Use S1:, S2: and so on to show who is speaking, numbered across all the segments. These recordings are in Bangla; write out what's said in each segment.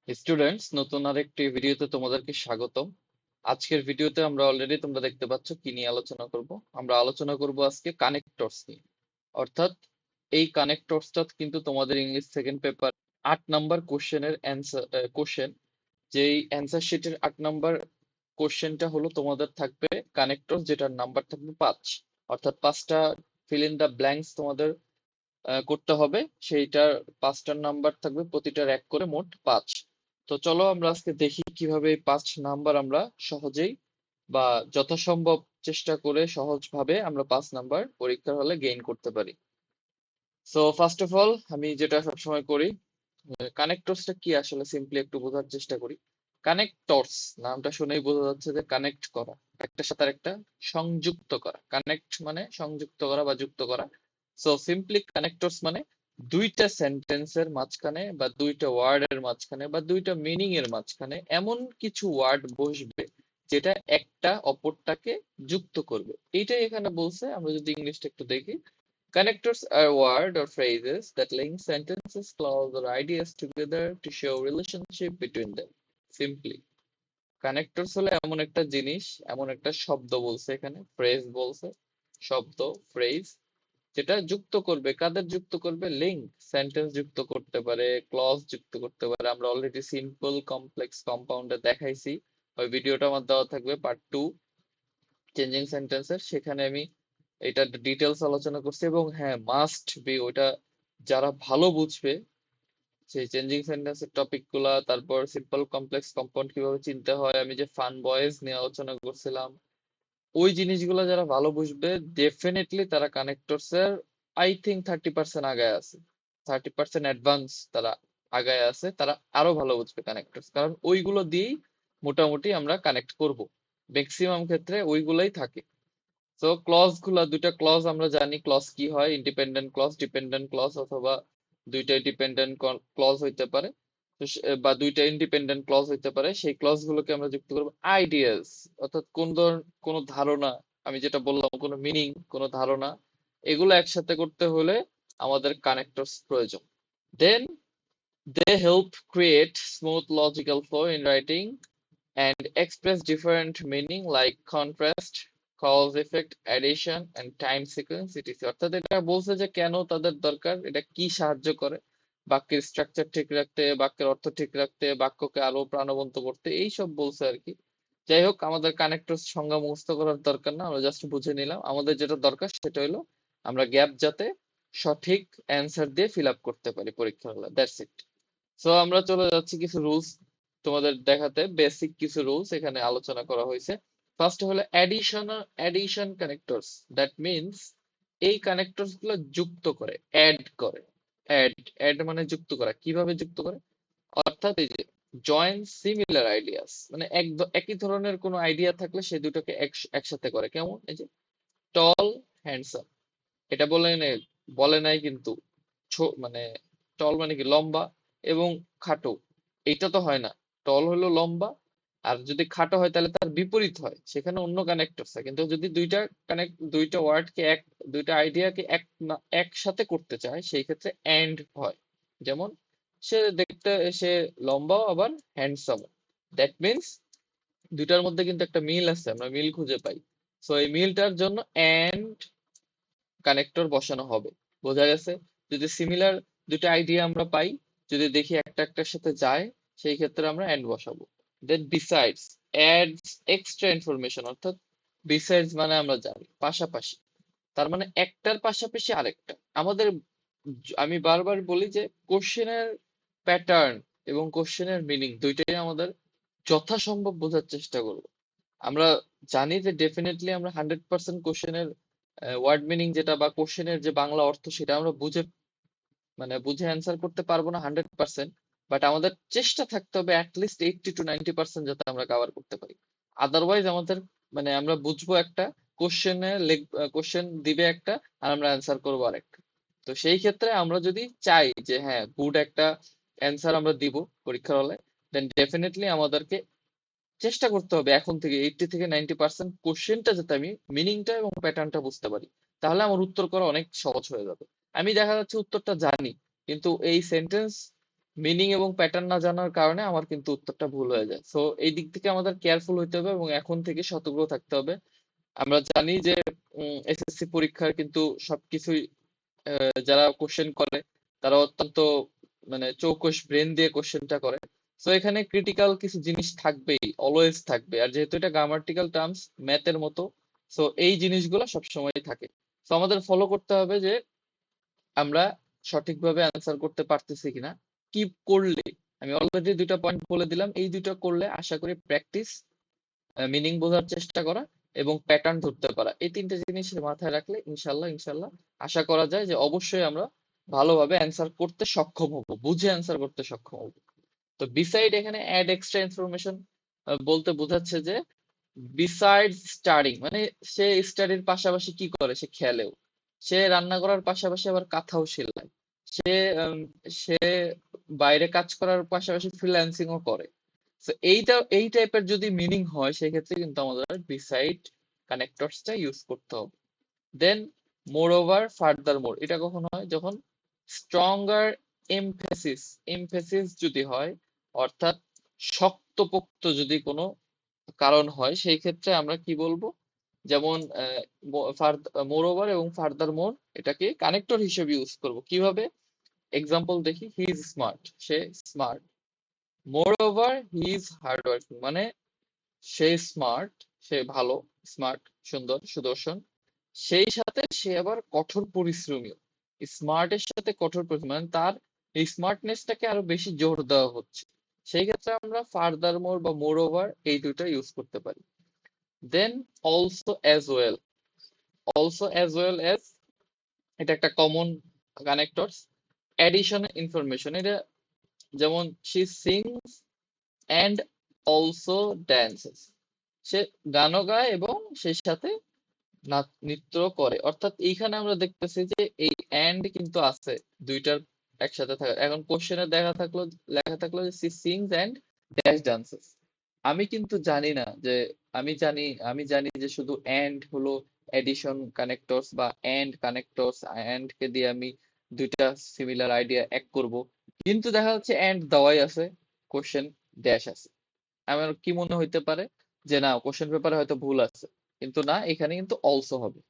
S1: স্টুডেন্টস, নতুন আরেকটি ভিডিওতে তোমাদেরকে স্বাগতম। আজকের ভিডিওতে আমরা অলরেডি তোমরা দেখতে পাচ্ছ কি নিয়ে আলোচনা করব। আমরা আলোচনা করব আজকে কানেক্টরস নিয়ে। অর্থাৎ এই কানেক্টরসটা কিন্তু তোমাদের ইংলিশ সেকেন্ড পেপার 8 নাম্বার কোশ্চেনের কোশ্চেন, যেই অ্যান্সার শিটের 8 নাম্বার কোশ্চেনটা হলো তোমাদের থাকবে কানেক্টর, যেটার নাম্বার থাকবে 5। অর্থাৎ 5টা ফিল ইন দ্য ব্ল্যাঙ্কস তোমাদের করতে হবে। সেইটার 5টার নাম্বার থাকবে, প্রতিটার 1 করে, মোট 5। তো চলো আমরা আজকে দেখি কিভাবে এই 5 নাম্বার আমরা সহজেই বা যথাসম্ভব চেষ্টা করে সহজভাবে আমরা 5 নাম্বার পরীক্ষার হলে গেইন করতে পারি। সো ফার্স্ট অফ অল আমি যেটা সবসময় করি, কানেক্টরসটা কি আসলে সিম্পলি একটু বোঝার চেষ্টা করি। কানেক্টরস নামটা শুনেই বোঝা যাচ্ছে যে কানেক্ট করা, একটার সাথে একটা সংযুক্ত করা। কানেক্ট মানে সংযুক্ত করা বা যুক্ত করা। সো সিম্পলি কানেক্টরস মানে দুইটা সেন্টেন্সের মাঝখানে বা দুইটা ওয়ার্ডের মাঝখানে বা দুইটা মিনিং এর মাঝখানে এমন কিছু ওয়ার্ড বসবে যেটা একটা অপরটাকে যুক্ত করবে। এইটাই এখানে বলছে। আমরা যদি ইংলিশটা একটু দেখি, connectors are words or phrases that link sentences, clauses, or ideas together to show relationship between them. Simply, connectors হলো এমন একটা জিনিস, এমন একটা শব্দ বলছে, এখানে ফ্রেজ বলছে, শব্দ, ফ্রেজ, যেটা যুক্ত করবে। কাদের যুক্ত করবে? লিঙ্ক, সেন্টেন্স যুক্ত করতে পারে, ক্লজ যুক্ত করতে পারে। আমরা অলরেডি সিম্পল, কমপ্লেক্স, কম্পাউন্ডে দেখাইছি। ওই ভিডিওটা আমার দেওয়া থাকবে পার্ট 2 চেঞ্জিং সেন্টেন্সের, সেখানে আমি এটা ডিটেলস আলোচনা করছি। এবং হ্যাঁ, মাস্ট বি ওটা যারা ভালো বুঝবে সেই চেঞ্জিং সেন্টেন্সের টপিক গুলা, তারপর সিম্পল, কমপ্লেক্স, কম্পাউন্ড কিভাবে চিনতে হয়, আমি যে ফান বয়েজ নিয়ে আলোচনা করছিলাম, ওই জিনিসগুলো যারা ভালো বুঝবে ডেফিনেটলি তারা কানেক্টরস এর আই থিঙ্ক 30% আগায় আছে, 30% অ্যাডভান্স তারা আগায় আছে। তারা আরো ভালো বুঝবে কানেক্টরস, কারণ ওইগুলো দিয়েই মোটামুটি আমরা কানেক্ট করব। ম্যাক্সিমাম ক্ষেত্রে ওইগুলাই থাকে। সো ক্লজ গুলা, দুইটা ক্লজ আমরা জানি ক্লজ কি হয়, ইন্ডিপেন্ডেন্ট ক্লজ, ডিপেন্ডেন্ট ক্লজ, অথবা দুইটাই ডিপেন্ডেন্ট ক্লজ হইতে পারে। তো বা দুইটা ইন্ডিপেন্ডেন্ট ক্লজ হইতে পারে। সেই ক্লজ গুলোকে আমরা যুক্ত করবো আইডিয়াস, অর্থাৎ কোনো ধারণা, আমি যেটা বললাম, কোনো মিনিং, কোনো ধারণা, এগুলো একসাথে করতে হলে আমাদের কানেক্টরস প্রয়োজন। দেন they help create smooth logical flow in writing and express different meaning like contrast, cause, effect, addition, and time sequence, etc. অর্থাৎ এটা বলছে যে কেন তাদের দরকার, এটা কি সাহায্য করে বাক্যের স্ট্রাকচার ঠিক রাখতে, বাক্যের অর্থ ঠিক রাখতে, বাক্যকে আরো প্রাণবন্ত করতে, এই সব বলছে আর কি। যাই হোক, আমাদের কানেক্টর সংজ্ঞা মুখস্থ করার দরকার না, আমরা জাস্ট বুঝে নিলাম। আমাদের যেটা দরকার সেটা হলো আমরা গ্যাপ যাতে সঠিক অ্যান্সার দিয়ে ফিল আপ করতে পারি পরীক্ষার হলে, দ্যাটস ইট। সো আমরা চলে যাচ্ছি কিছু রুলস তোমাদের দেখাতে। বেসিক কিছু রুলস এখানে আলোচনা করা হয়েছে। ফার্স্ট হলো অ্যাডিশন কানেক্টরস। দ্যাট মিনস এই কানেক্টরস গুলো যুক্ত করে, অ্যাড করে। অ্যাড মানে যুক্ত করা। কিভাবে যুক্ত করে? অর্থাৎ এই যে জয়েন সিমিলার আইডিয়াস, মানে একই ধরনের কোনো আইডিয়া থাকলে সে দুটোকে একসাথে করে। কেমন? এই যে টল, হ্যান্ডসাম, এটা বলে নাই কিন্তু। মানে টল মানে কি? লম্বা, এবং খাটো। এইটা তো হয় না। টল হলো লম্বা, আর যদি খাটো হয় তাহলে তার বিপরীত হয়, সেখানে অন্য কানেক্টরস থাকে। কিন্তু যদি দুইটা ওয়ার্ডকে দুইটা আইডিয়াকে একসাথে করতে চায়, সেই ক্ষেত্রে এন্ড হয়। যেমন সে লম্বাও আবার হ্যান্ডসাম। দ্যাট মিনস দুইটার মধ্যে কিন্তু একটা মিল আছে, আমরা মিল খুঁজে পাই। সো এই মিলটার জন্য এন্ড কানেক্টর বসানো হবে। বোঝা গেছে? যদি সিমিলার দুটো আইডিয়া আমরা পাই, যদি দেখি একটা একটার সাথে যায়, সেই ক্ষেত্রে আমরা এন্ড বসাবো। দেন বিসাইডস অ্যাডস এক্সট্রা ইনফরমেশন। অর্থাৎ বিসাইডস মানে আমরা জানি পাশাপাশি, তার মানে একটার পাশাপাশি আরেকটা। আমি বারবার বলি যে কোশ্চেনের প্যাটার্ন এবং কোশ্চেনের মিনিং দুইটাই আমাদের যথাসম্ভব বোঝার চেষ্টা করব। আমরা জানি যে ডেফিনেটলি আমরা 100% কোশ্চেনের ওয়ার্ড মিনিং যেটা বা কোশ্চেনের যে বাংলা অর্থ সেটা আমরা বুঝে অ্যান্সার করতে পারবো না 100%। বাট আমাদের চেষ্টা থাকতে হবে অ্যাটলিস্ট 80 to 90% যাতে আমরা কভার করতে পারি। আদারওয়াইজ আমাদের আমরা বুঝবো একটা, কোশ্চেন দিবে একটা, আর আমরা অ্যান্সার করবো আরেকটা। তো সেই ক্ষেত্রে আমরা যদি চাই যে হ্যাঁ, গুড একটা অ্যান্সার আমরা দিব পরীক্ষার হলে, দেন ডেফিনেটলি আমাদেরকে চেষ্টা করতে হবে এখন থেকে 80 থেকে 90% কোশ্চেনটা যাতে আমি মিনিংটা এবং প্যাটার্নটা বুঝতে পারি। তাহলে আমার উত্তর করা অনেক সহজ হয়ে যাবে। আমি দেখা যাচ্ছে উত্তরটা জানি, কিন্তু এই সেন্টেন্স মিনিং এবং প্যাটার্ন না জানার কারণে আমার কিন্তু উত্তরটা ভুল হয়ে যায়। সো এই দিক থেকে আমাদের কেয়ারফুল হইতে হবে এবং এখন থেকে সতর্ক থাকতে হবে। আমরা জানি যে এসএসসি পরীক্ষার কিন্তু সবকিছুই যারা কোশ্চেন করে তারা অত্যন্ত মানে চৌকস ব্রেন দিয়ে কোশ্চেনটা করে। সো এখানে ক্রিটিক্যাল কিছু জিনিস থাকবেই, অলওয়েজ থাকবে। আর যেহেতু এটা গ্রামাটিক্যাল টার্মস ম্যাথের মতো, সো এই জিনিসগুলো সবসময় থাকে। সো আমাদের ফলো করতে হবে যে আমরা সঠিকভাবে অ্যান্সার করতে পারতেছি কিনা, কি করলে। আমি অলরেডি দুইটা পয়েন্ট বলে দিলাম, এই দুইটা করলে আশা করি প্র্যাকটিস, মিনিং বোঝার চেষ্টা করা এবং প্যাটার্ন ধরতে পারা, এই তিনটে জিনিস মাথায় রাখলে ইনশাল্লাহ ইনশাল্লাহ আশা করা যায় যে অবশ্যই আমরা ভালোভাবে অ্যান্সার করতে সক্ষম হব, বুঝে অ্যান্সার করতে সক্ষম হব। তো বিসাইড এখানে অ্যাড এক্সট্রা ইনফরমেশন বলতে বোঝাচ্ছে যে বিসাইড স্টাডিং মানে সে স্টাডির পাশাপাশি কি করে, সে খেলেও, সে রান্না করার পাশাপাশি আবার কাঁথাও সেলাই, সে উম, সে বাইরে কাজ করার পাশাপাশি ফ্রিল্যান্সিংও করে। তো এইটা এই টাইপের যদি মিনিং হয় সেক্ষেত্রে কিন্তু আমাদের বিসাইড কানেক্টরসটা ইউজ করতে হবে। দেন মোর ওভার ফার্দার মোর, এটা কখন হয়, যখন স্ট্রঙ্গার এমফেসিস, এমফেসিস যদি হয়, অর্থাৎ শক্তপোক্ত যদি কোনো কারণ হয়, সেই ক্ষেত্রে আমরা কি বলবো, যেমন মোর ওভার এবং ফার্দার মোর এটাকে কানেক্টর হিসেবে ইউজ করব কিভাবে। এক্সাম্পল দেখি, he is smart, say smart. More over he is hard working মানে সে স্মার্ট, সে ভালো, স্মার্ট সুন্দর সুদর্শন, সেই সাথে সে আবার কঠোর পরিশ্রমী। স্মার্ট এর সাথে কঠোর পরিশ্রম মানে তার এই স্মার্টনেসটাকে আরো বেশি জোর দেওয়া হচ্ছে। সেই ক্ষেত্রে আমরা ফার্দার মোর বা মোর ওভার এই দুটো ইউজ করতে পারি। Then also as well, also as well as এটা একটা কমন কানেক্টরস। অ্যাডিশন ইনফরমেশন, এটা যেমন she sings and also dances, সে গানও গায় এবং সেই সাথে নৃত্য করে। অর্থাৎ এইখানে আমরা দেখতেছি যে এই অ্যান্ড কিন্তু আছে দুইটার একসাথে থাকা। এখন কোশ্চেনে লেখা থাকলো যে she sings and dash dances. আমি কিন্তু জানি না যে, আমি জানি যে শুধু অ্যান্ড হলো এডিশন কানেক্টরস বা অ্যান্ড কানেক্টরস, অ্যান্ড কে দিয়ে আমি দুইটা সিমিলার আইডিয়া এক করব, কিন্তু দেখা যাচ্ছে অ্যান্ড দেওয়াই আছে, কোশ্চেন ড্যাশ আছে। আমার কি মনে হইতে পারে যে না, কোশ্চেন পেপারে হয়তো ভুল আছে, কিন্তু না, এখানে কিন্তু অলসো হবে।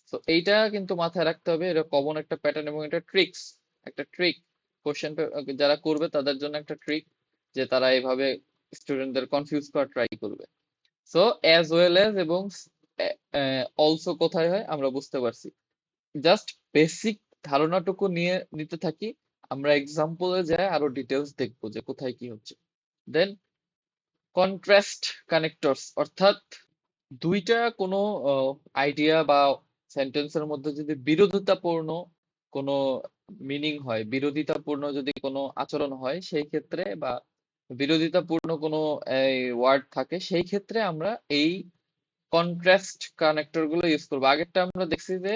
S1: তো এইটা কিন্তু মাথায় রাখতে হবে, এটা কমন একটা প্যাটার্ন এবং এটা ট্রিক্স, একটা ট্রিক। কোশ্চেন যারা করবে তাদের জন্য একটা ট্রিক, যে তারা এইভাবে স্টুডেন্টদের কনফিউজ করার ট্রাই করবে। সো অ্যাজ ওয়েল অ্যাজ এবং অলসো কোথায় হয় আমরা বুঝতে পারছি। জাস্ট বেসিক ধারণাটুকু নিয়ে নিতে থাকি, আমরা এক্সাম্পলে যাই আরো ডিটেলস দেখবো যে কোথায় কি হচ্ছে। দেন কন্ট্রাস্ট কানেক্টরস, অর্থাৎ দুইটা কোনো আইডিয়া বা সেন্টেন্সের মধ্যে যদি বিরোধিতাপূর্ণ কোনো মিনিং হয়, বিরোধিতাপূর্ণ যদি কোনো আচরণ হয় সেই ক্ষেত্রে, বা বিরোধিতাপূর্ণ কোনো ওয়ার্ড থাকে, সেই ক্ষেত্রে আমরা এই কন্ট্রাস্ট কানেক্টর গুলো ইউজ করবো। আগেরটা আমরা দেখছি যে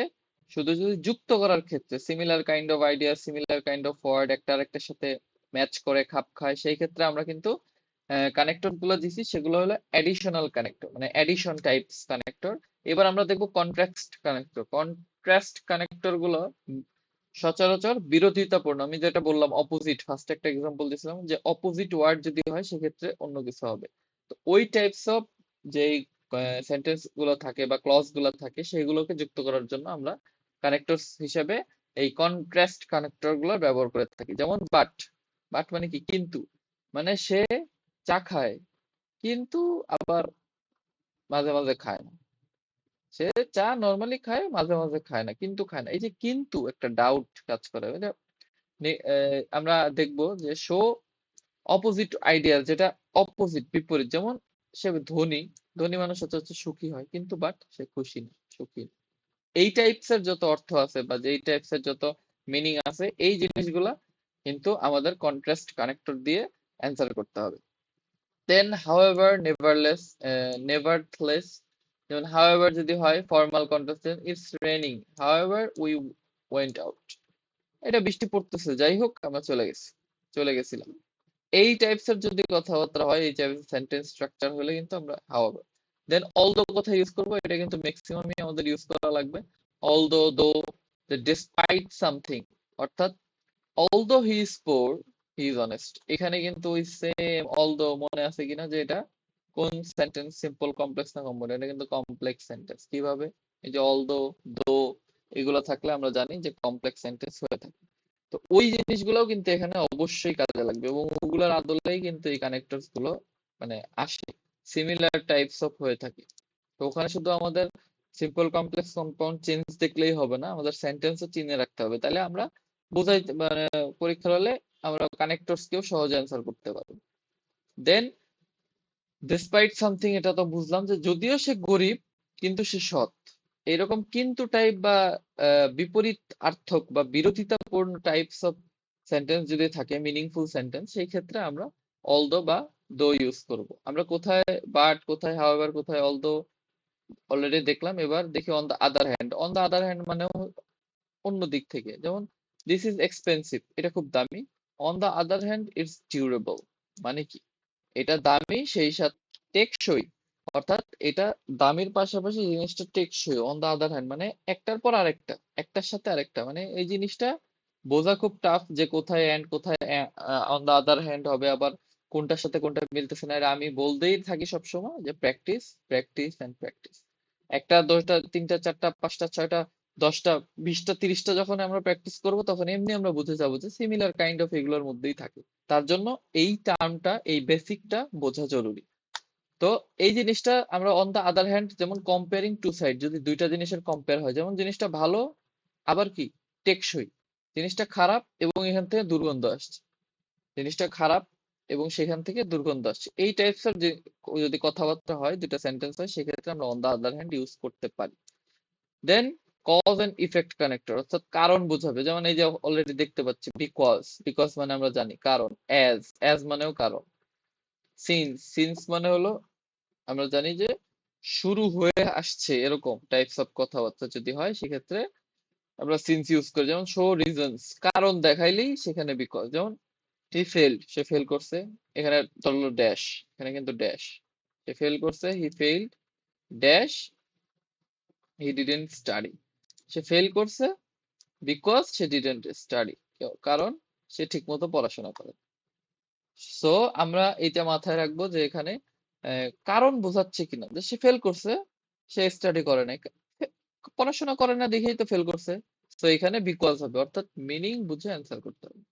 S1: শুধু যদি যুক্ত করার ক্ষেত্রে, similar kind of idea, similar kind of word একটা আরেকটার সাথে ম্যাচ করে খাপ খায়, সেই ক্ষেত্রে আমরা কিন্তু কানেক্টর গুলো দিছি সেগুলো হলো অ্যাডিশনাল কানেক্টর, মানে অ্যাডিশন টাইপস কানেক্টর। এবার আমরা দেখবো কন্ট্রাস্ট কানেক্টর। কন্ট্রাস্ট কানেক্টর গুলো সচরাচর বিরোধিতাপূর্ণ, আমি যেটা বললাম অপোজিট, ফার্স্ট একটা এক্সাম্পল দিয়েছিলাম যে অপোজিট ওয়ার্ড যদি হয় সেক্ষেত্রে অন্য কিছু হবে। তো ওই টাইপস অফ যেই সেন্টেন্স গুলো থাকে বা ক্লজ গুলো থাকে সেগুলোকে যুক্ত করার জন্য আমরা কানেক্টরস হিসেবে এই কন্ট্রাস্ট কানেক্টর গুলো ব্যবহার করে থাকি। যেমন বাট, বাট মানে কি, কিন্তু, মানে সে চা খায় কিন্তু আবার মাঝে মাঝে খায় না, সে চা নর্মালি খায়, মাঝে মাঝে খায় না, কিন্তু খায় না। এই যে কিন্তু একটা ডাউট কাজ করে, মানে আমরা দেখবো যে শো অপোজিট আইডিয়া, যেটা অপোজিট বিপরীত। যেমন সে ধনী, ধনী মানুষ হচ্ছে সুখী হয়, কিন্তু বাট সে খুশি না, সুখী না। এই টাইপস এর যত অর্থ আছে বা যেই টাইপস এর যত মিনিং আছে, এই জিনিসগুলা কিন্তু আমাদের কন্ট্রাস্ট কানেক্টর দিয়ে অ্যান্সার করতে হবে। দেন হাউএভার, নেভারলেস, নেভারথলেস, যেমন হাউএভার যদি হয় formal contrast, it's raining however we went out, এটা বৃষ্টি পড়তেছে যাই হোক আমরা চলে গেছিলাম। এই টাইপস এর যদি কথাবার্তা হয়, এই টাইপের সেন্টেন্স স্ট্রাকচার হলে কিন্তু আমরা হাউএভার। দেন অলদো কোথায় ইউজ করবো, এটা কিন্তু ম্যাক্সিমামই আমাদের ইউজ করা লাগবে। অলদো, দো, ডিসপাইট সামথিং, অর্থাৎ although he is poor, he is honest. এখানে কিন্তু ওই সেম অলদো মনে আছে কিনা যে এটা কোন সেন্টেন্স, সিম্পল কমপ্লেক্স না কম্পাউন্ড? এটা কিন্তু কমপ্লেক্স সেন্টেন্স। কিভাবে? এই যে অলদো, দো এগুলো থাকলে আমরা জানি যে কমপ্লেক্স সেন্টেন্স হয়ে থাকে। তো ওই জিনিসগুলোও কিন্তু এখানে অবশ্যই কাজে লাগবে এবং ওগুলোর আদলেই কিন্তু এই কানেক্টরস গুলো মানে আসে, সিমিলার টাইপস অফ হয়ে থাকে। তো ওখানে শুধু আমাদের সিম্পল কমপ্লেক্স কম্পাউন্ড চেঞ্জ দেখলেই হবে না, আমাদের সেন্টেন্সও চিনে রাখতে হবে, তাহলে আমরা বোঝাইতে মানে পরীক্ষার হলে আমরা কানেক্টরস কেও সহজে অ্যান্সার করতে পারবো। দেন ডিসপাইট সামথিং, এটা তো বুঝলাম যে যদিও সে গরিব কিন্তু সে সৎ। এরকম কিন্তু টাইপ বা বিপরীত আর্থক বা বিরোধিতাপূর্ণ টাইপস অফ সেন্টেন্স যদি থাকে, মিনিংফুল সেন্টেন্স, সেই ক্ষেত্রে আমরা অলদো বা দো ইউজ করব। আমরা কোথায় বাট, কোথায় হাউএভার, কোথায় অলদো অলরেডি দেখলাম। এবার দেখি on the other hand. On the other hand মানে অন্য দিক থেকে, যেমন দিস ইজ এক্সপেন্সিভ, এটা খুব দামি। On the other hand it's durable, মানে কি এটা দামি সেই সাথে টেকসই, অর্থাৎ এটা দামির পাশাপাশি জিনিসটা টেকসই। অন দা আদার হ্যান্ড মানে একটার পর আরেকটা, একটার সাথে আরেকটা, মানে এই জিনিসটা বোঝা খুব টাফ যে কোথায় এন্ড কোথায় অন দা আদার হ্যান্ড হবে, আবার কোনটার সাথে কোনটা মিলতেছে না। এটা আমি বলতেই থাকি সবসময় যে প্র্যাকটিস, প্র্যাকটিস এন্ড প্র্যাকটিস। একটা, দুইটা, তিনটা, চারটা, পাঁচটা, ছয়টা, 10টা, 20টা, 30টা যখন আমরা প্র্যাকটিস করব তখন এমনি আমরা বুঝে যাবো যে সিমিলার কাইন্ড অফ এগুলোর মধ্যেই থাকে। তার জন্য এই টার্মটা, এই বেসিকটা বোঝা জরুরি। তো এই জিনিসটা আমরা অন দা আদার হ্যান্ড, যেমন কম্পেয়ারিং টু সাইড, যদি দুইটা জিনিসের কম্পেয়ার হয়, যেমন জিনিসটা ভালো আবার কি টেকসই, জিনিসটা খারাপ এবং এখান থেকে দুর্গন্ধ আসছে, জিনিসটা খারাপ এবং সেখান থেকে দুর্গন্ধ আসছে, এই টাইপস এর যদি কথাবার্তা হয়, দুটা সেন্টেন্স হয়, সেক্ষেত্রে আমরা on the other hand use করতে পারি। Then cause and effect connector, অর্থাৎ কারণ বোঝাবে, যেমন এই যে অলরেডি দেখতে পাচ্ছি বিকজ, বিকজ মানে আমরা জানি কারণ। অ্যাজ, অ্যাজ মানেও কারণ। সিন্স, সিন্স মানে হলো আমরা জানি যে শুরু হয়ে আসছে, এরকম টাইপস অফ কথাবার্তা যদি হয় সেক্ষেত্রে আমরা সিন্স ইউজ করি। যেমন শো রিজনস, কারণ দেখাইলেই সেখানে বিকজ। যেমন হি ফেলড, সে ফেল করছে, এখানে ধরলো ড্যাশ, এখানে কিন্তু ড্যাশ, সে ফেল করছে, he failed dash, he didn't study, সে ফেল করছে বিকজ সে ডিডন্ট স্টাডি, কারণ সে ঠিকমতো পড়াশোনা করে। সো আমরা এটা মাথায় রাখবো যে এখানে কারণ বোঝাচ্ছে কিনা, যে সে ফেল করছে, সে স্টাডি করে নাই, পড়াশোনা করে না দেখেই তো ফেল করছে। তো এখানে বিকজ হবে, অর্থাৎ মিনিং বুঝে অ্যান্সার করতে হবে।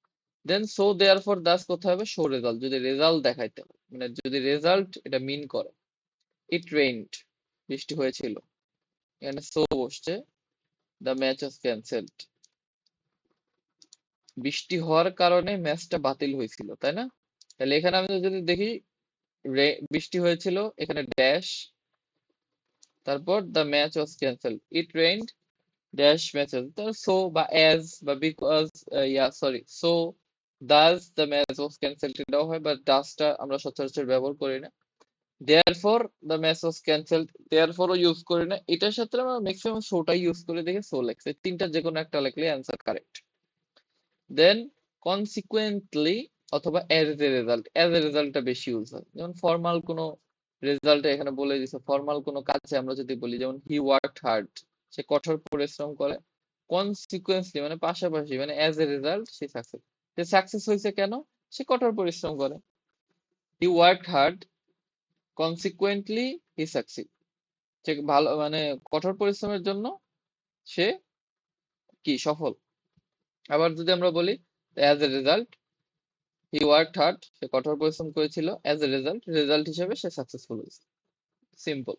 S1: দেন সো দেয়ারফর দাস কোথায় হবে? শো রেজাল্ট, যদি রেজাল্ট দেখাইতে হবে, মানে যদি রেজাল্ট এটা মিন করে। ইট রেইনড, বৃষ্টি হয়েছিল, এখানে সো বসছে। দ্য ম্যাচ ওয়াজ ক্যান্সেলড, বৃষ্টি হওয়ার কারণে ম্যাচটা বাতিল হয়েছিল, তাই না? তাহলে এখানে আমি যদি দেখি বৃষ্টি হয়েছিল, এখানে ড্যাশ, তারপর the match was cancelled, it rained dash matches, so বা অ্যাজ বা because, yeah sorry, so thus the match was cancelled এটাও হয়, বাট ডাসটা আমরা সচরাচর ব্যবহার করি না। Therefore the match was cancelled, দেয়ারফরও ইউজ করি না, এটার সাথে আমরা ম্যাক্সিমাম সোটাই ইউজ করে দেখে সো লেখছে, তিনটা যে কোনো একটা লিখলে অ্যান্সার কারেক্ট। দেন কনসিকুয়েন্টলি অথবা as a result, as a রেজাল্টটা বেশি ইউজ হয়। যেমন ফর্মাল কোনো রেজাল্ট এখানে বলে দিছে, ফর্মাল কোনো কাজে আমরা যদি বলি, যেমন হি ওয়ার্কড হার্ড, সে কঠোর পরিশ্রম করে। কনসিকুয়েন্সলি মানে পাশাপাশি, মানে অ্যাজ এ রেজাল্ট সে সাকসেস, সে সাকসেস হয়েছে কেন? সে কঠোর পরিশ্রম করে। He worked hard, consequently he succeed, সে ভালো মানে কঠোর পরিশ্রমের জন্য সে কি সফল। আবার যদি আমরা বলি as a result, he worked hard, সে কঠোর পরিশ্রম করেছিল, অ্যাজ এ রেজাল্ট, রেজাল্ট হিসেবে সে সাকসেসফুল হয়েছে। Simple.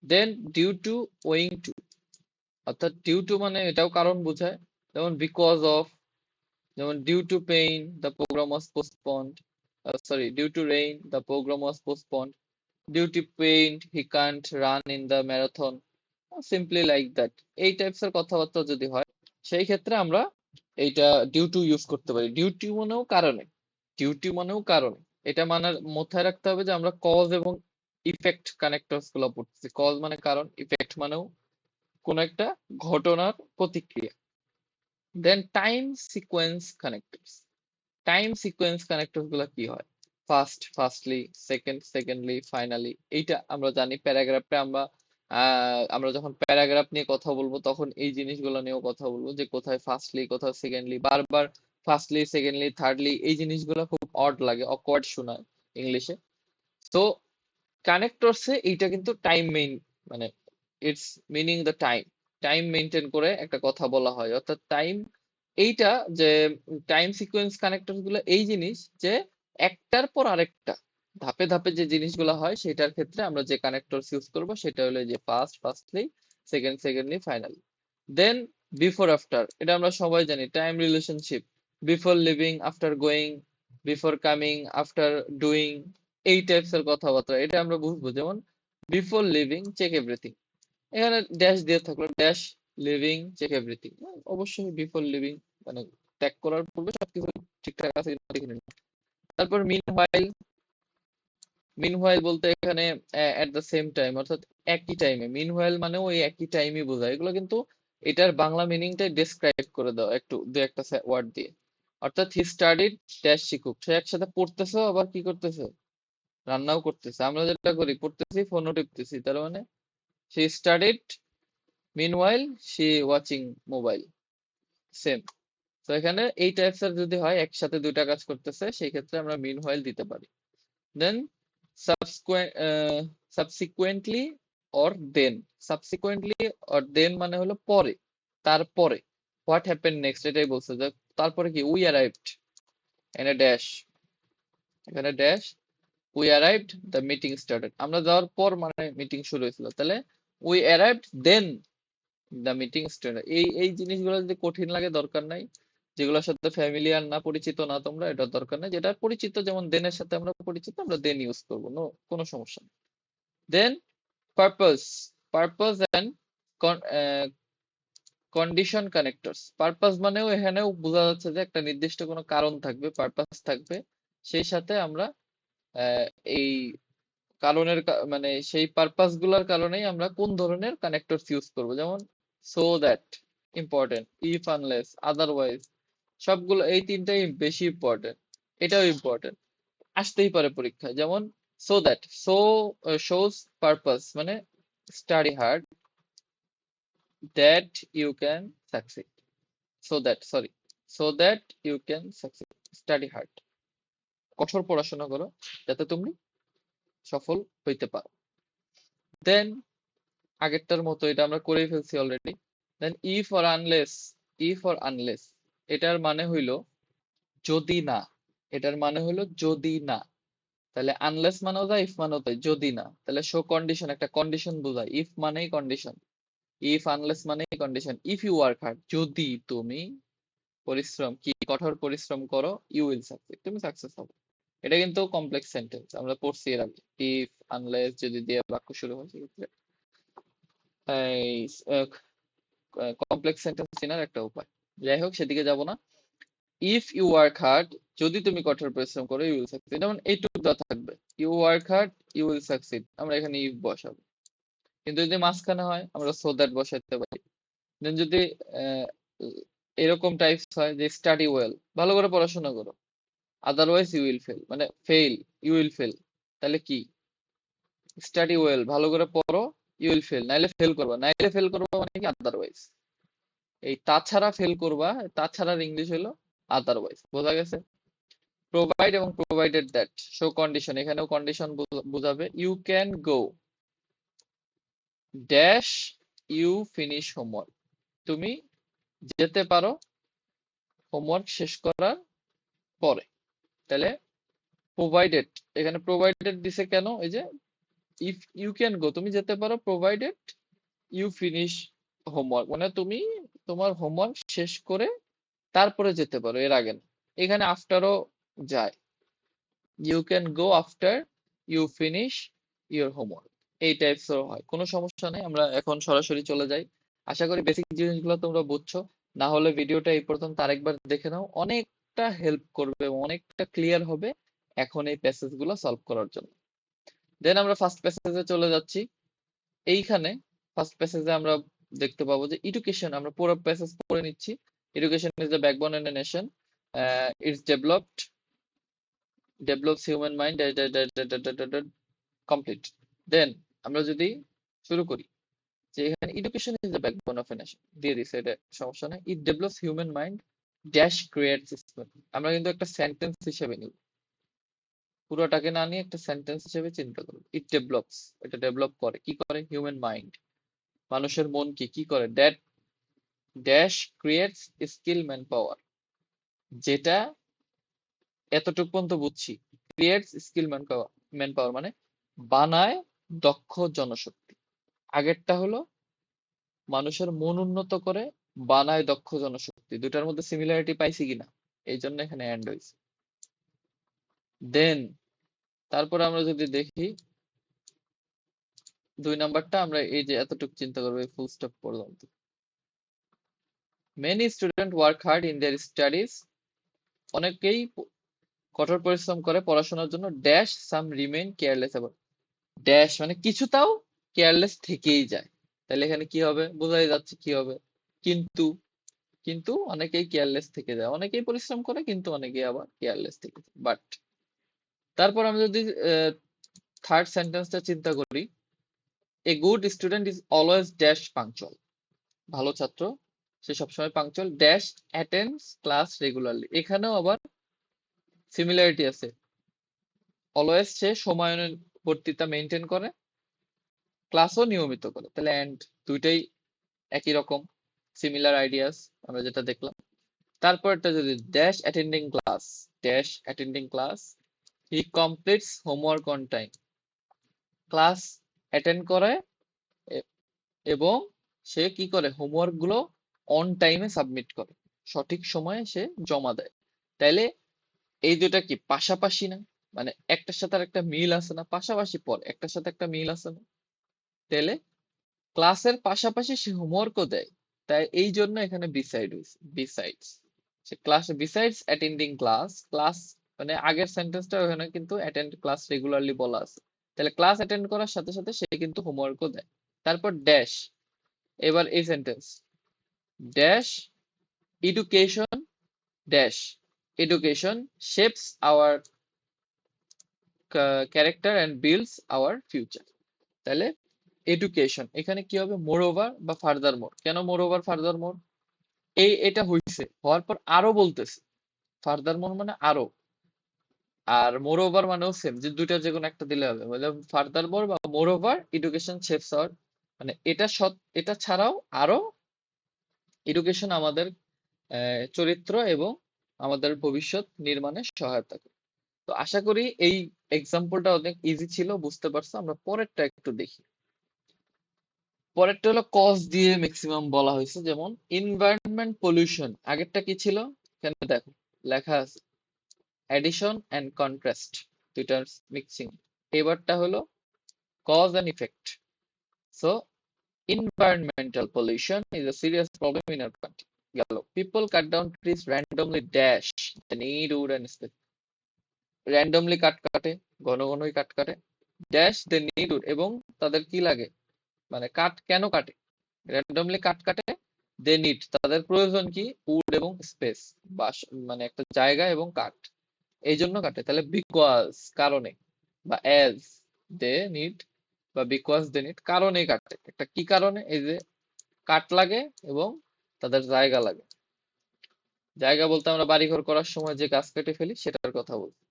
S1: Then due to, owing to, অর্থাৎ ডিউ টু মানে এটাও কারণ বোঝায়, যেমন বিকজ অফ, যেমন due to pain the programme was postponed, sorry due to rain the programme was postponed, due to pain he can't run in the marathon, simply like that. এই টাইপস এর কথাবার্তা যদি হয় সেই ক্ষেত্রে আমরা এইটা ডিউ টু ইউজ করতে পারি। ডিউটি মানেও কারণে, ডিউটি মানেও কারণে, এটা মানার মাথায় রাখতে হবে যে আমরা কজ এবং ইফেক্ট কানেক্টরস গুলো পড়তেছি। কজ মানে কারণ, ইফেক্ট মানেও কোন একটা ঘটনার প্রতিক্রিয়া। Then time sequence connectors, time sequence connectors গুলো কি হয়? First, firstly, second, secondly, finally, এইটা আমরা জানি। প্যারাগ্রাফে আমরা যখন প্যারাগ্রাফ নিয়ে কথা বলবো তখন এই জিনিসগুলো নিয়েও কথা বলবো, যে কোথায় ফার্স্টলি, কোথায় সেকেন্ডলি, বারবার ফার্স্টলি, সেকেন্ডলি, থার্ডলি, এই জিনিসগুলো খুব অড লাগে, অকওয়ার্ড শোনায় ইংলিশে। তো কানেক্টরসে এইটা কিন্তু টাইম মানে its meaning the time, time maintain করে একটা কথা বলা হয়, অর্থাৎ টাইম এইটা যে টাইম সিকোয়েন্স কানেক্টর গুলো এই জিনিস যে একটার পর আরেকটা ধাপে ধাপে যে জিনিসগুলো হয় সেটার ক্ষেত্রে আমরা যে কানেক্টর ইউজ করব সেটা হলো যে ফার্স্টলি, সেকেন্ডলি, ফাইনালি। দেন বিফোর আফটার, এটা আমরা সবাই জানি, time relationship, before living, after going, before coming, after doing, এই টাইপস এর কথাবার্তা এটা আমরা বুঝবো। যেমন বিফোর লিভিং চেক এভরিথিং, এখানে ড্যাশ দিয়ে থাকলো, ড্যাশ লিভিং চেক এভরিথিং, অবশ্যই বিফোর লিভিং মানে ত্যাগ করার পূর্বে সবকিছু ঠিকঠাক আছে কিনা দেখে নিন। তারপর মিনহোয়াইল বলতে এখানে এট দ্য সেম টাইম, অর্থাৎ একই টাইমে। মিনহোয়াইল মানে ওই একই টাইমই বোঝায়। এগুলো কিন্তু এটার বাংলা মিনিংটাই ডেসক্রাইব করে দাও একটু দু একটা ওয়ার্ড দিয়ে। অর্থাৎ হি স্টাডিড ড্যাশ শিখুক, সে একসাথে পড়তেছে আবার কি করতেছে, রান্নাও করতেছে। আমরা যেটা করি পড়তেছি ফোনও টিপতেছি, তার মানে she studied meanwhile she watching mobile, same. তো এখানে এই টাইপস এর যদি হয় একসাথে দুইটা কাজ করতেছে সেই ক্ষেত্রে আমরা meanwhile দিতে পারি। Then subsequently or then, subsequently or then মানে হলো পরে, তারপরে। হোয়াট হ্যাপেন নেক্সট, এটাই বলছে যে তারপরে কি, উই অ্যারাইভড, এখানে ড্যাশ, এখানে dash, we arrived the meeting started, আমরা যাওয়ার পর মানে মিটিং শুরু হয়েছিল। তাহলে we arrived then the meeting started. এই জিনিসগুলো যদি কঠিন লাগে দরকার নাই, যেগুলোর সাথে ফ্যামিলিয়ার না, পরিচিত না তোমরা, এটা দরকার নাই। যেটা পরিচিত, যেমন দেনের সাথে আমরা পরিচিত, আমরা দেন ইউজ করবো, কোনো সমস্যা নেই। Then purpose, purpose and condition connectors. Purpose মানেও এখানেও বোঝা যাচ্ছে যে একটা নির্দিষ্ট কোনো কারণ থাকবে, পারপাস থাকবে, সেই সাথে আমরা আহ, এই কারণের মানে সেই পারপাস গুলার কারণেই আমরা কোন ধরনের কানেক্টরস ইউজ করব। যেমন so that important, if, unless, otherwise, সবগুলো এই তিনটাই বেশি ইম্পর্টেন্ট। এটাও ইম্পর্টেন্ট, আসতেই পারে পরীক্ষায়। যেমন so that, so shows purpose মানে study hard that you can succeed, so that, sorry, so that you can succeed, study hard, কঠোর পড়াশোনা করো যাতে তুমি সফল হইতে পারো। দেন আগেরটার মতো এটা আমরা করেই ফেলছি already. Then if or unless, if or unless, এটার মানে হইল যদি না, এটার মানে হইলো যদি না। তাহলে আনলেস মানেও যায়, ইফ মানেও তাই, যদি না। তাহলে শো কন্ডিশন, একটা কন্ডিশন বোঝায়, ইফ মানেই কন্ডিশন, ইফ আনলেস মানেই condition. If you work hard, যদি তুমি পরিশ্রম কি কঠোর পরিশ্রম করো, ইউ উইল সাকসিড, তুমি সাকসেস হবে। এটা কিন্তু কমপ্লেক্স সেন্টেন্স, আমরা পড়ছি এর আগে। ইফ আনলেস যদি দিয়ে বাক্য শুরু হয় সেক্ষেত্রে এই কমপ্লেক্স সেন্টেন্স চেনার একটা উপায়। যাই হোক, সেদিকে যাব না। ইফ ইউ ওয়ার্ক হার্ড, যদি তুমি কঠোর পরিশ্রম করো, ইউ উইল সাকসিড। যেমন এইটুকু দেওয়া থাকবে, you work hard you will succeed, আমরা এখানে ইফ বসাবো। কিন্তু যদি মাঝখানে হয় আমরা সো দ্যাট বসাইতে পারি। দেন যদি আহ, এরকম টাইপস হয় যে স্টাডি ওয়েল, ভালো করে পড়াশোনা করো, আদারওয়াইজ ইউ উইল ফেল মানে ফেল, ইউ উইল ফেল। তাহলে কি, স্টাডি ওয়েল, ভালো করে পড়ো, ইউ উইল ফেল, নাইলে ফেল করবা, নাইলে ফেল করবা মানে কি, আদারওয়াইজ। এই তাছাড়া ফেল করবা, তাছাড়ার ইংলিশ হলো আদারওয়াইজ, বোঝা গেছে? প্রোভাইড এবং প্রোভাইডেড দ্যাট, শো কন্ডিশন, এখানেও কন্ডিশন বোঝাবে। You can go dash you finish homework, তুমি যেতে পারো হোমওয়ার্ক শেষ করার পরে। তাহলে প্রোভাইডেড, এখানে প্রোভাইডেড দিছে কেন, এই যে ইফ ইউ ক্যান গো, তুমি যেতে পারো, প্রোভাইডেড ইউ ফিনিশ হোমওয়ার্ক মানে তুমি তোমার হোমওয়ার্ক শেষ করে তারপরে যেতে পারো, এর আগে না। এখানে আফটারও যায়, you can go after you finish your homework, এই টাইপস এর হয়, কোনো সমস্যা নেই। আমরা এখন সরাসরি চলে যাই। আশা করি বেসিক জিনিসগুলো তোমরা বুঝছো, না হলে ভিডিওটা এই পর্যন্ত আরেকবার দেখে নাও, অনেকটা হেল্প করবে এবং অনেকটা ক্লিয়ার হবে এখন এই প্যাসেজ গুলো সলভ করার জন্য। দেন আমরা ফার্স্ট প্যাসেজে চলে যাচ্ছি। এইখানে ফার্স্ট প্যাসেজে আমরা দেখতে পাবো যে এডুকেশন, আমরা পুরো প্যাসেজ পড়ে নিচ্ছি। Education is the backbone in a nation, it's develops human mind, complete. Then আমরা যদি শুরু করি যে এখানে education is the backbone of a nation দিয়ে দিছে, এটা সমস্যা নেই। It develops human mind dash creates smell. আমরা কিন্তু একটা সেন্টেন্স হিসেবে নিব, পুরোটাকে না নিয়ে একটা সেন্টেন্স হিসেবে চিন্তা করব। ইট ডেভেলপস, এটা ডেভেলপ করে, কি করে? হিউম্যান মাইন্ড, মানুষের মন কি করে? That dash creates skill man power, যেটা এতটুকু পর্যন্ত বুঝছি, ক্রিয়েটস স্কিল ম্যান পাওয়ার মানে বানায় দক্ষ জনশক্তি। আগেরটা হলো মানুষের মন উন্নত করে, বানায় দক্ষ জনশক্তি। দুটার মধ্যে সিমিলারিটি পাইছি কিনা, এই জন্য এখানে এন্ড হয়েছে। দেন তারপর আমরা যদি দেখি 2 নাম্বারটা, আমরা এই যে এতটুকু চিন্তা করবো এই ফুল স্টপ পর্যন্ত। Many student work hard in their studies, অনেকেই কঠোর পরিশ্রম করে পড়াশোনার জন্য। Dash some remain careless about, dash মানে কিছুটাও কেয়ারলেস থেকেই যায়। তাহলে এখানে কি হবে? বোঝাই যাচ্ছে কি হবে, কিন্তু। কিন্তু অনেকেই কেয়ারলেস থেকে যায়, অনেকেই পরিশ্রম করে কিন্তু অনেকেই আবার কেয়ারলেস থেকে যায়। বাট তারপর আমরা যদি থার্ড সেন্টেন্সটা চিন্তা করি, a good student is always dash punctual, ভালো ছাত্র সে সবসময় punctual. Dash attends class regularly, এখানেও আবার সিমিলারিটি আছে। অলওয়েজ সে সময়ানুবর্তিতা মেনটেন করে, ক্লাসও নিয়মিত করে। তাহলে এন্ড দুইটাই একই রকম, সিমিলার আইডিয়াস আমরা যেটা দেখলাম। তারপরটা যদি dash attending class, he completes homework on time, class attend করে এ- এবং সে কি করে? হোমওয়ার্ক গুলো অন টাইমে সাবমিট করে, সঠিক সময়ে সে জমা দেয়। তাইলে এই দুটা কি পাশাপাশি না? মানে একটার সাথে আর একটা মিল আছে না? পাশাপাশি পড়ে, একটার সাথে একটা মিল আছে না? তাহলে ক্লাসের পাশাপাশি সে হোমওয়ার্কও দেয়, তাই এই জন্য এখানে বিসাইড হয়েছে, বিসাইডস। সে class besides attending class, class মানে আগের সেন্টেন্সটা ওখানে কিন্তু অ্যাটেন্ড ক্লাস রেগুলারলি বলা আছে। তাহলে ক্লাস অ্যাটেন্ড করার সাথে সাথে সে কিন্তু হোমওয়ার্কও দেয়। তারপর ড্যাশ, এবার এই sentence, dash education, dash education shapes hour character and builds our future. তাহলে এডুকেশন এখানে কি হবে? মোর ওভার বা ফার্দার মোর। কেন মোর ওভার ফার্দার মোর? এটা হইছে, হওয়ার পর আরো বলতেছে। ফার্দার মোর মানে আরো, আর মোর ওভার মানেও সেম, যে দুইটার যে কোনো একটা দিলে হবে। মানে ফার্দার মোর বা মোর ওভার এডুকেশন শেপস আওয়ার, মানে এটা ছাড়াও আরো এডুকেশন আমাদের চরিত্র এবং আমাদের ভবিষ্যৎ নির্মাণে সহায়তা করে। তো আশা করি এই এক্সাম্পলটা অনেক ইজি ছিল, বুঝতে পারছো। আমরা পরেরটা একটু দেখি। পরেরটা হলো কজ দিয়ে ম্যাক্সিমাম বলা হয়েছে, যেমন এনভায়রনমেন্ট পলিউশন। আগেরটা কি ছিল? এখানে দেখো লেখা আছে অ্যাডিশন অ্যান্ড কন্ট্রাস্ট, দুইটার মিক্সিং। এবারটা হলো cause and effect. So environmental pollution is a serious problem in our country. গেল, people cut down trees randomly dash the need wood and space, randomly কাটে, ঘন ঘনই কাটে, ড্যাশ the need wood, এবং তাদের কি লাগে, মানে কাট কেন কাটে? র্যান্ডমলি কাটে, দে নিড তাদের প্রয়োজন কি? উড এবং স্পেস, বাস মানে একটা জায়গা এবং কাঠ, এই জন্য কাটে। তাহলে বিকজ কারণে, বা অ্যাজ দে নিড, বা বিকজ দে নিড কারণে কাটে। একটা কি কারণে? এই যে কাঠ লাগে এবং তাদের জায়গা লাগে। জায়গা বলতে আমরা বাড়িঘর করার সময় যে গাছ কেটে ফেলি সেটার কথা বলছি।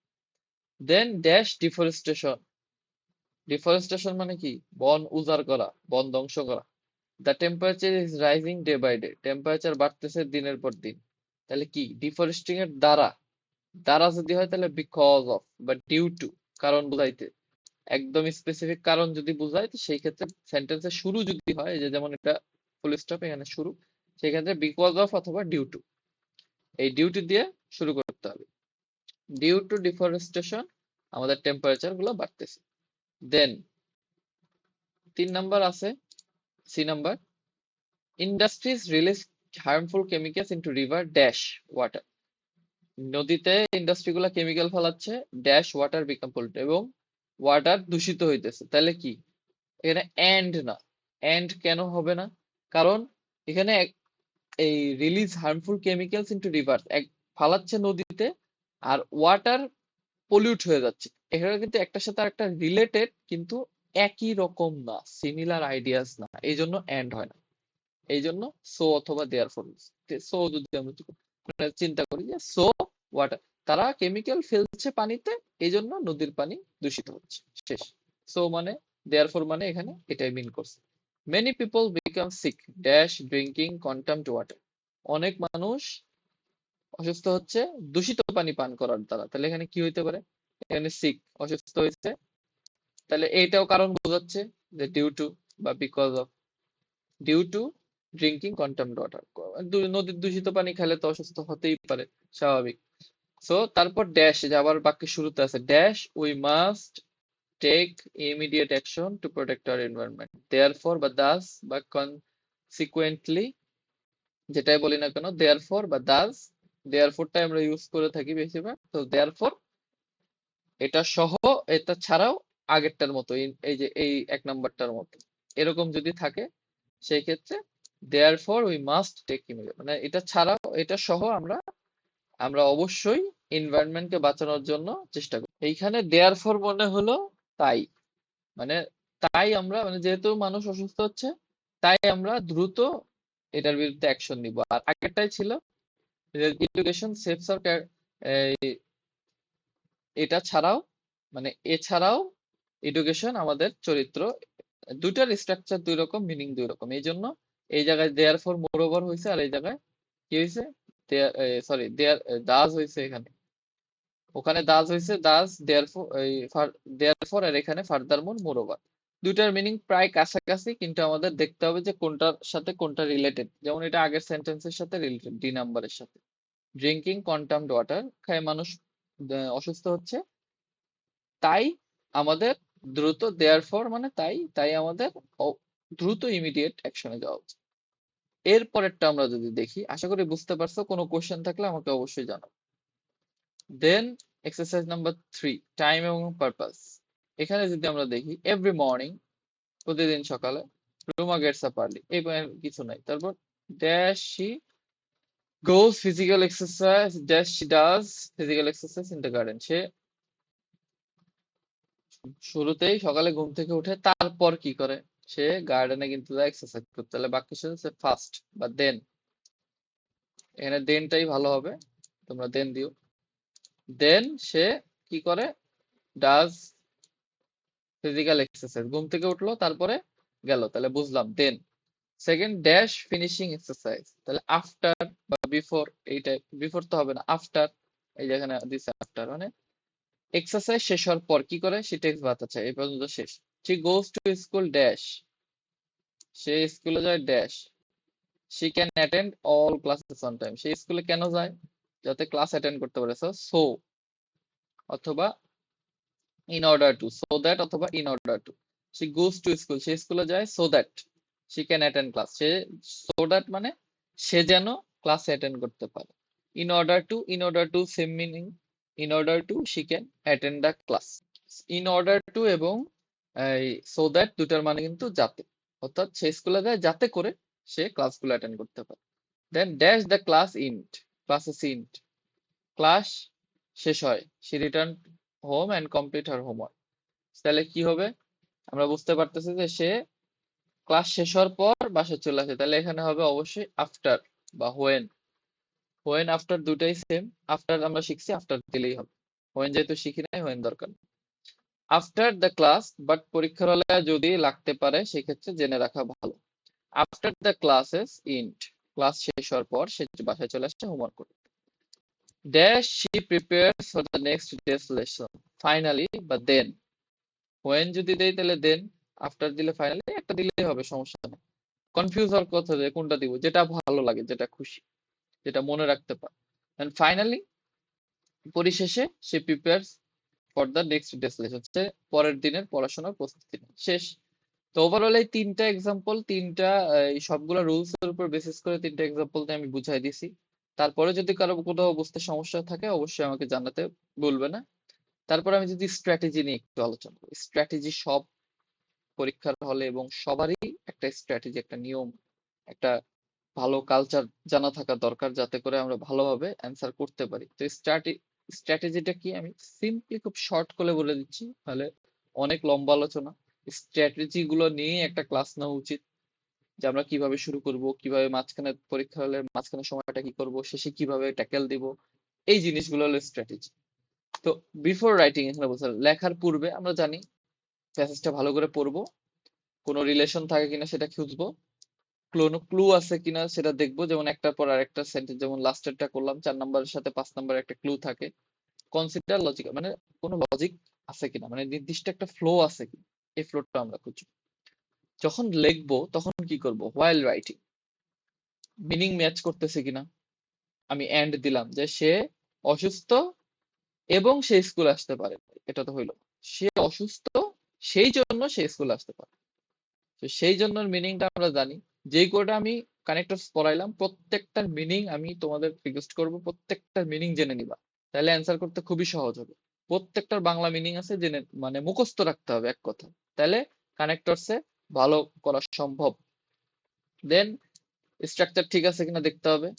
S1: দেন ড্যাশ ডিফরেস্টেশন, ডিফরেস্টেশন মানে কি? বন উজাড় করা, বন ধ্বংস করা। The temperature is rising day by day, temperature বাড়তেছে দিনের পর দিন। তাহলে কি? ডিফরেস্টিং এর দ্বারা, দ্বারা যদি হয় তাহলে বিকজ অফ বা ডিউ টু, কারণ বুঝাইতে। একদম স্পেসিফিক কারণ যদি বুঝায় তো সেই ক্ষেত্রে সেন্টেন্সের শুরু যদি হয়, এই যে যেমন এটা ফুল স্টপ এখানে শুরু, সেই ক্ষেত্রে বিকজ অফ অথবা ডিউ টু, এই ডিউটি দিয়ে শুরু করতে হবে। ডিউ টু ডিফরেস্টেশন আমাদের টেম্পারেচার গুলো বাড়তেছে। দেন 3 নাম্বার আছে, C number, industries release harmful chemicals into river dash water, নদীতে ইন্ডাস্ট্রিগুলো কেমিক্যাল ফেলাচ্ছে, ড্যাশ ওয়াটার বিকাম পলিউটেড, এবং ওয়াটার দূষিত হইতেছে। তাহলে কি? এখানে এন্ড না, এন্ড কেন হবে না? কারণ এখানে এই release harmful chemicals into river এক ফালাচ্ছে নদীতে, আর ওয়াটার পলিউট হয়ে যাচ্ছে। এখানে কিন্তু একটার সাথে আরেকটা রিলেটেড, কিন্তু একই রকম না, সিমিলার আইডিয়াস না, এই জন্য এন্ড হয় না। এই জন্য সো অথবা দেয়ারফর, সো যদি আমরা চিন্তা করি যে সো ওয়াটার, তারা কেমিক্যাল ফেলছে পানিতে, এই জন্য নদীর পানি দূষিত হচ্ছে। শেষ। সো মানে দেয়ারফর মানে এখানে এটাই মিন করছে। Many people become sick dash drinking contaminated water, অনেক মানুষ অসুস্থ হচ্ছে দূষিত পানি পান করার দ্বারা। তাহলে এখানে কি হইতে পারে? এখানে সিক, অসুস্থ হয়েছে, তাহলে এইটাও কারণ বোঝাচ্ছে যে ডিউ টু বা because of, due to drinking contaminated water. নদীর দূষিত পানি খেলে তো অসুস্থ হতেই পারে, স্বাভাবিক। সো তারপর ড্যাশ, যে আবার বাক্যের শুরুতে আছে dash, we must take immediate action to protect our environment, therefore বা দাস বা কনসিকুয়েন্টলি, যেটাই বলি না কেন, দেয়ারফর বা দাস, দেয়ারফরটা আমরা ইউজ করে থাকি বেশিরভাগ। তো দেয়ারফর এটা সহ, এটা ছাড়াও আগেরটার মতো, এই যে এই এক নাম্বারটার মতো এরকম যদি থাকে, সেই ক্ষেত্রে therefore we must take immediate, মানে এটা ছাড়াও এটা সহ আমরা আমরা অবশ্যই এনভায়রনমেন্টকে বাঁচানোর জন্য চেষ্টা করি। এইখানে দেয়ারফর মনে হলো তাই, মানে তাই আমরা, মানে যেহেতু মানুষ অসুস্থ হচ্ছে, তাই আমরা দ্রুত এটার বিরুদ্ধে অ্যাকশন নিব। আর আগেরটাই ছিল এডুকেশন সেফস আর, এটা ছাড়াও, মানে এছাড়াও এডুকেশন আমাদের চরিত্র, দুইটার স্ট্রাকচার দুই রকম, মিনিং দুই রকম, এই জন্য এই জায়গায় দেয়ার ফর মোরওভার হয়েছে, আর এই জায়গায় কি হয়েছে, সরি দেয়ার দাজ হয়েছে এখানে, ওখানে দাজ হয়েছে দাজ, দেয়ার ফর, দেয়ার ফর, আর এখানে ফার্দার মোরওভার। দুইটার মিনিং প্রায় কাছাকাছি, কিন্তু আমাদের দেখতে হবে যে কোনটার সাথে কোনটা রিলেটেড। যেমন এটা আগের সেন্টেন্সের সাথে রিলেটেড, ডি নাম্বারের সাথে। ড্রিঙ্কিং কন্টামড ওয়াটার, খায় মানুষ অসুস্থ হচ্ছে, তাই আমাদের দ্রুত, দেয়ারফর মানে তাই, তাই আমাদের দ্রুত ইমিডিয়েট অ্যাকশনে যাওয়া উচিত। এর পরেরটা আমরা যদি দেখি, আশা করি বুঝতে পারছো, কোনো কোশ্চেন থাকলে আমাকে অবশ্যই জানাও। দেন এক্সারসাইজ নাম্বার 3, টাইম এবং পারপাস। এখানে যদি আমরা দেখি, এভরি মর্নিং, প্রতিদিন সকালে, রুমা গেটস আপ আর্লি, এই কিছু নাই। তারপর dash she goes physical exercise, dash she does physical exercise in the garden, সে শুরুতেই সকালে ঘুম থেকে উঠে তারপর কি করে, সে গার্ডেনে কিন্তু যায় এক্সারসাইজ করতে। তাহলে বাক্যের সাথে ফার্স্ট বা দেন, এখানে দেনটাই ভালো হবে, তোমরা দেন দিও। দেন সে কি করে, ডাজ ফিজিক্যাল এক্সারসাইজ, ঘুম থেকে উঠলো তারপরে গেল, তাহলে বুঝলাম দেন। সেকেন্ড, ড্যাশ ফিনিশিং এক্সারসাইজ, তাহলে আফটার বা বিফোর, এই টাইপ, বিফোর তো হবে না, আফটার, এই যেখানে দিছে আফটার, মানে এক্সারসাইজ শেষ হওয়ার পর কি করে, সে টেক্সট বাতাচ্ছে, এই পর্যন্ত শেষ। সে গোজ টু স্কুল ড্যাশ, সে স্কুলে যায় dash, she can attend all classes on time, সে স্কুলে কেন যায়, যাতে ক্লাস অ্যাটেন্ড করতে পারে। সো অথবা in order to, so that অথবা in order to. She goes to school, সে স্কুলে যায় so that she can attend class, সে সো দ্যাট মানে সে যেন ক্লাস অ্যাটেন্ড করতে পারে। In order to same meaning, in order to she can attend the class. In order to এবং এই সো দ্যাট দুটার মানে কিন্তু যাতে, অর্থাৎ সে স্কুলে যায় যাতে করে সে ক্লাসগুলো অ্যাটেন্ড করতে পারে। Then dash the class end, classes int, class শেষ হয়, she return home and complete her homework, তাহলে কি হবে, আমরা বুঝতে পারতেছি যে সে ক্লাস শেষ হওয়ার পর বাসায় চলে আসে, তাহলে এখানে হবে অবশ্যই আফটার বা হোয়েন। হোয়েন আফটার দুটাই সেম, আফটার আমরা শিখছি, আফটার দিলেই হবে, হোয়েন যেহেতু শিখি নাই, হোয়েন দরকার। আফটার দ্য ক্লাস, বাট পরীক্ষার হলে যদি লাগতে পারে সেক্ষেত্রে জেনে রাখা ভালো। After the classes int, class শেষ হওয়ার পর সে বাসায় চলে আসছে হোমওয়ার্ক করতে। Dash she prepares for the next day's lesson, finally বা দেন, হোয়েন যদি দেই তাহলে দেন, আফটার দিলে ফাইনালি, একটা দিলেই হবে, সমস্যা নেই। কনফিউজ হওয়ার কথা যে কোনটা দিব, যেটা ভালো লাগে, যেটা খুশি, যেটা মনে রাখতে পারে। এন্ড ফাইনালি, পরিশেষে, সে prepares for the next day's lesson, হচ্ছে পরের দিনের পড়াশোনার প্রস্তুতি নেয়। শেষ। তো ওভারঅল এই তিনটা এক্সাম্পল, তিনটা এই সবগুলো রুলস এর উপর বেসিস করে তিনটা এক্সাম্পল আমি বুঝাই দিছি। তারপরে যদি কারো কোথাও বুঝতে সমস্যা থাকে অবশ্যই আমাকে জানাতে ভুলবে না। তারপর আমি যদি স্ট্র্যাটেজি নিয়ে একটু আলোচনা করি, স্ট্র্যাটেজি সব পরীক্ষার হলে এবং সবারই একটা স্ট্র্যাটেজি, একটা নিয়ম, একটা ভালো কালচার জানা থাকা দরকার, যাতে করে আমরা ভালোভাবে অ্যান্সার করতে পারি। তো স্ট্র্যাটেজিটা কি, আমি সিম্পলি খুব শর্ট করে বলে দিচ্ছি, তাহলে অনেক লম্বা আলোচনা, স্ট্র্যাটেজি গুলো নিয়ে একটা ক্লাস নেওয়া উচিত। যে আমরা কিভাবে শুরু করব, কিভাবে মাঝখানে পরীক্ষা হলে মাঝখানে সময়টা কি করব, শেষে কিভাবে ট্যাকেল দিব, এই জিনিসগুলো হলো স্ট্র্যাটেজি। তো বিফোর রাইটিং এখানে বলছে লেখার পূর্বে আমরা জানি প্যাসেজটা ভালো করে পড়বো, কোনো রিলেশন থাকে কিনা সেটা খুঁজবো, কোনো ক্লু আছে কিনা সেটা দেখবো, যেমন একটার পর আরেকটা সেন্টেন্স, যেমন লাস্টেরটা করলাম 4 নম্বরের সাথে 5 নম্বরের একটা ক্লু থাকে। কনসিডার লজিক, মানে কোনো লজিক আছে কিনা, মানে নির্দিষ্ট একটা ফ্লো আছে কি, এই ফ্লোটা আমরা খুঁজবো। যখন লিখবো তখন কি করব, হোয়াইল রাইটিং মিনিং ম্যাচ করতেছে কিনা। আমি এন্ড দিলাম যে সে অসুস্থ এবং সে স্কুল আসতে পারে, এটা তো হইলো সে অসুস্থ সেই জন্য সে স্কুল আসতে পারে। তো সেই জন্য মিনিংটা আমরা জানি। যেই কোডটা আমি কানেক্টরস পড়াইলাম প্রত্যেকটার মিনিং আমি তোমাদের রিকোয়েস্ট করব প্রত্যেকটার মিনিং জেনে নিবা, তাহলে অ্যান্সার করতে খুবই সহজ হবে। প্রত্যেকটার বাংলা মিনিং আছে জেনে, মানে মুখস্থ রাখতে হবে এক কথা, তাহলে কানেক্টরসে ভালো করা সম্ভব। দেন স্ট্রাকচার ঠিক আছে কিনা দেখতে হবে,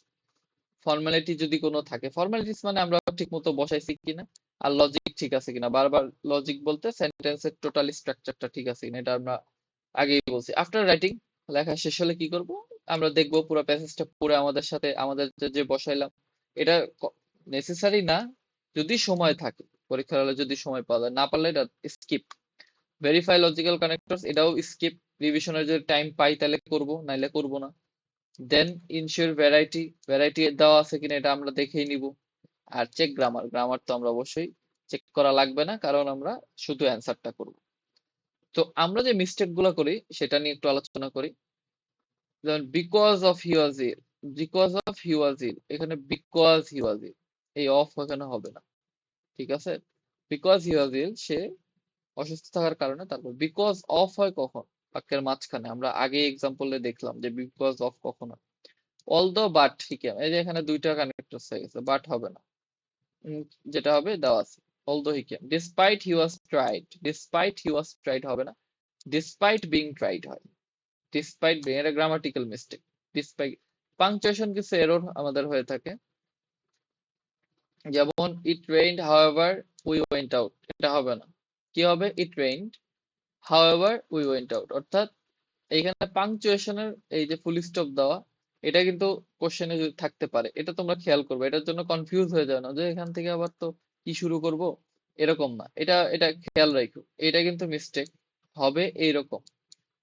S1: ফর্মালিটি যদি কোনো থাকে, ফর্মালিটিস মানে আমরা ঠিক মতো বসাইছি কিনা, আর লজিক ঠিক আছে কিনা। বারবার লজিক বলতে সেন্টেন্সের টোটাল স্ট্রাকচারটা ঠিক আছে কিনা, এটা আমরা আগেই বলছি। আফটার রাইটিং লেখা শেষ হলে কি করব, আমরা দেখবো পুরো প্যাসেজটা পড়ে আমাদের সাথে আমাদের যে বসাইলাম এটা নেসেসারি না, যদি সময় থাকে পরীক্ষার হলে, যদি সময় পাওয়া যায়, না পারলে এটা স্কিপ। ভেরিফাই লজিক্যাল কানেক্টরস এটাও স্কিপ, রিভিশনের যদি টাইম পাই তাহলে করব, নাইলে করব না। দেন ইনশিওর ভ্যারাইটি, ভ্যারাইটি দেওয়া আছে কিনা এটা আমরা দেখেই নিব। আর চেক গ্রামার, গ্রামার তো আমরা অবশ্যই চেক করা লাগবে না, কারণ আমরা শুধু অ্যান্সারটা করব। তো আমরা যে মিস্টেক গুলো করি সেটা নিয়ে একটু আলোচনা করি। যেমন because of he was ill, because of he was ill, এখানে বিকজ হি ওয়াজ ইল, এই অফ এখানে হবে না, ঠিক আছে। বিকজ হি ওয়াজ ইল, সে অসুস্থ থাকার কারণে, তারপর বিকজ অফ হয় কখন, বাক্যের মাঝখানে। আমরা আগে এক্সাম্পলে দেখলাম যে বিকজ অফ কখন হয়। অলদো বাট হি কেম, এই যে এখানে দুইটা কানেক্টর হয়ে গেছে, বাট হবে না। উম, যেটা হবে দেওয়া আছে although he came. Despite he was tried, despite he was tried হবে না, ডিসপাইট বিং ট্রাইড হয়। ডিসপাইট বিং এটা গ্রামাটিক্যাল মিস্টেক। ডিসপাইট পাংচুয়েশন কিছু এরর আমাদের হয়ে থাকে, যেমন it rained however we went out, এটা হবে না। কি হবে, it rained however we went out, অর্থাৎ এইখানে পাংচুয়েশনের এই যে ফুল স্টপ দেওয়া, এটা কিন্তু কোশ্চেনে যদি থাকতে পারে, এটা তোমরা খেয়াল করবে, এটার জন্য কনফিউজ হয়ে যায় না যে এখান থেকে আবার তো কি শুরু করব, এরকম না। এটা এটা খেয়াল রাখো, এটা কিন্তু মিস্টেক হবে এইরকম।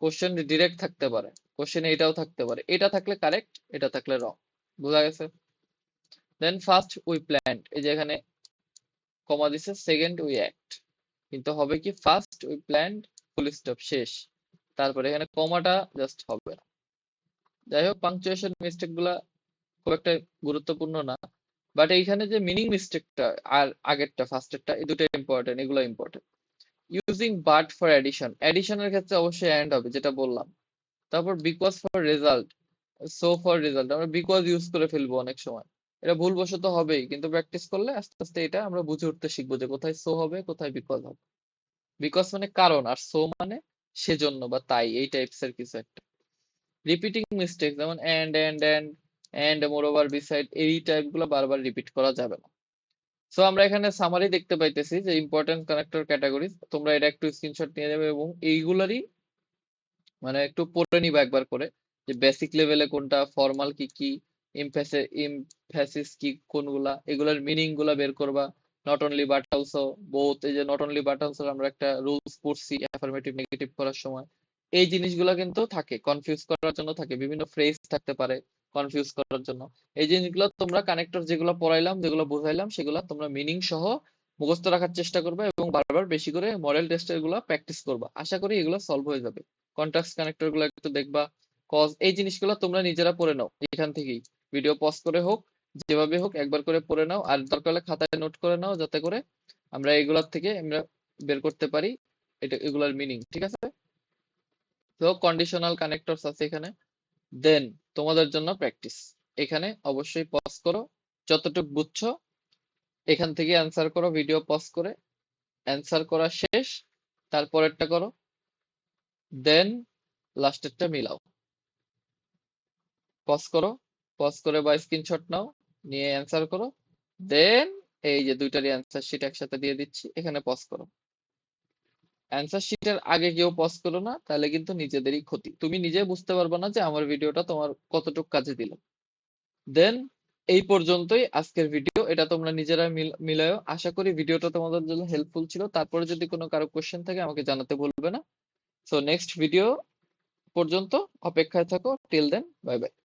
S1: কোশ্চেন ডিরেক্ট থাকতে পারে, কোশ্চেনে এটাও থাকতে পারে, এটা থাকলে কারেক্ট, এটা থাকলে রং। বোঝা গেছে? দেন ফার্স্ট উই প্ল্যান্ড, এই যে এখানে কমা দিছে, সেকেন্ড উই অ্যাক্ট, কিন্তু হবে কি first we planned full stop শেষ, তারপরে এখানে কমাটা জাস্ট হবে না। যাই হোক, পাংচুয়েশন মিস্টেক গুলা খুব একটা গুরুত্বপূর্ণ না, বাট এইখানে যে মিনিং মিস্টেকটা আর আগেরটা ফার্স্টেরটা, এই দুটো ইম্পর্টেন্ট, এগুলো important. Using but for addition, এডিশনের ক্ষেত্রে অবশ্যই এন্ড হবে, যেটা বললাম। তারপর because for result, so for result, আমরা বিকজ ইউজ করে ফেলবো অনেক সময়, এটা ভুলবশত হবেই, কিন্তু প্র্যাকটিস করলে আস্তে আস্তে এটা আমরা বুঝে উঠতে শিখবো যে কোথায় সো হবে, কোথায় বিকজ হবে। বিকজ মানে কারণ, আর সো মানে সেজন্য বা তাই, এই টাইপস এর কিছু একটা। রিপিটিং মিস্টেক, যেমন এন্ড মোরওভার বিসাইড, এই টাইপ গুলো বারবার রিপিট করা যাবে না। সো আমরা এখানে সামারি দেখতে পাইতেছি যে ইম্পর্টেন্ট কানেক্টর ক্যাটাগরিজ, তোমরা এটা একটু স্ক্রিনশট নিয়ে যাবে এবং এইগুলারই মানে একটু পড়ে নিবা একবার করে, যে বেসিক লেভেলে কোনটা, ফর্মাল কি কি, ইমফ্যাসিস কি কোনগুলা, এগুলার মিনিং গুলা বের করবা। Not only but also, both, এই যে নট অনলি বাট অলসো আমরা একটা রুলস পড়ছি অ্যাফার্মেটিভ নেগেটিভ করার সময়। এই জিনিসগুলো কিন্তু থাকে, কনফিউজ করার জন্য থাকে, বিভিন্ন ফ্রেজ থাকতে পারে কনফিউজ করার জন্য। এই জিনিসগুলো তোমরা কানেক্টর যেগুলো পড়াইলাম, যেগুলো বুঝাইলাম, সেগুলো তোমরা মিনিং সহ মুখস্থ রাখার চেষ্টা করবে এবং বারবার বেশি করে মডেল টেস্টের গুলো প্র্যাকটিস করবা। আশা করি এগুলো সলভ হয়ে যাবে। কন্ট্রাস্ট কানেক্টর গুলো একটু দেখবা, কজ, এই জিনিসগুলো তোমরা নিজেরা পড়ে নাও এখান থেকেই, ভিডিও পজ করে হোক, যেভাবে হোক একবার করে পড়ে নাও, আর দরকার হলে খাতায় নোট করে নাও, যাতে করে আমরা এগুলার থেকে আমরা বের করতে পারি এটা, এগুলার মিনিং, ঠিক আছে। তো কন্ডিশনাল কানেক্টরস আছে এখানে। দেন তোমাদের জন্য প্র্যাকটিস, এখানে অবশ্যই পজ করো, যতটুকু বুঝছো এখান থেকে অ্যান্সার করো, ভিডিও পজ করে অ্যান্সার করা শেষ, তারপরেরটা করো, দেন লাস্টেরটা মিলাও। পজ করো, পজ করে বা স্ক্রিনশট নাও, নিয়ে অ্যান্সার করো, দেন এই যে দুইটারই অ্যান্সার শিট একসাথে দিয়ে দিচ্ছি, এখানে পজ করো। অ্যান্সার শিটের আগে কেউ পজ করো না, তাহলে কিন্তু নিজেদেরই ক্ষতি। তুমি নিজে বুঝতে পারবে না যে আমার ভিডিওটা তোমার কতটুকু কাজে দিল। দেন এই পর্যন্তই আজকের ভিডিও। এটা তোমরা নিজেরা মিলায়ও। আশা করি ভিডিওটা তোমাদের জন্য হেল্পফুল ছিল। তারপরে যদি কোনো কারো কোশ্চেন থাকে আমাকে জানাতে ভুলবে না। সো নেক্সট ভিডিও পর্যন্ত অপেক্ষায় থাকো। Till then, bye by.